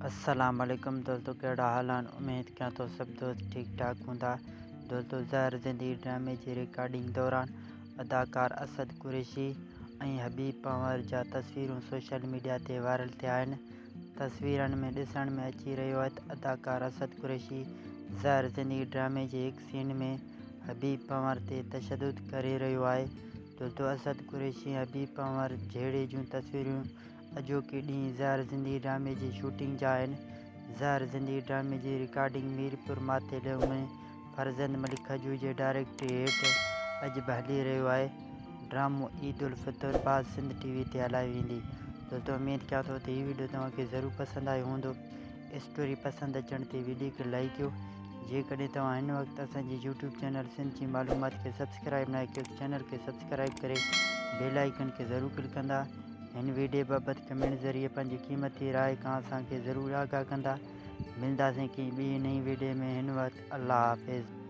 अस्सलाम वालेकुम दोस्तों, कहिड़ा हाल आहिनि। उमेद कयां थो सभु दोस्त ठीक ठाक हूंदा। दोस्तों, ज़हर ज़िंदगी ड्रामे जी रिकॉर्डिंग दौरान अदाकार असद कुरैशी ऐं हबीब पंवर जा तस्वीरूं सोशल मीडिया ते वायरल थिया आहिनि। तस्वीरनि में ॾिसण में अची रहियो आहे त अदाकार असद कुरैशी ज़हर ज़िंदगी ड्रामे जे हिकु सीन में हबीब पंवर ते तशदुद करे रहियो आहे। दोस्तों, असद कुरैशी ऐं हबीब पंवर जहिड़े जूं तस्वीरूं अॼोके ॾींहुं ज़हर ज़िंदगी ड्रामे जी शूटिंग जा आहिनि। ज़हर ज़िंदगी ड्रामे जी रिकॉर्डिंग मीरपुर माथेले में फरज़ंद मलिक खजू जे डायरेक्टरी हेठि अॼु बि हली रहियो आहे। ड्रामो ईद उल फितर बाद सिंध टीवी ते हलाई वेंदी। दोस्तों, उमेद कयां थो त हीउ वीडियो तव्हांखे ज़रूरु पसंदि आयो हूंदो। स्टोरी पसंदि अचण ते वीडियो खे लाइक कयो। जेकॾहिं तव्हां हिन वक़्तु असांजे यूट्यूब चैनल सिंध जी मालूमात खे सब्सक्राइब न कयो, चैनल खे सब्सक्राइब करे बेल आइकन खे ज़रूरु क्लिक कंदा। हिन वीडियो बाबति कमेंट ज़रिए पंहिंजी क़ीमती राय खां असांखे ज़रूरु आगाह कंदा। मिलंदासीं की ॿी नई वीडियो में। हिन वक़्तु अल्लाह हाफ़िज़।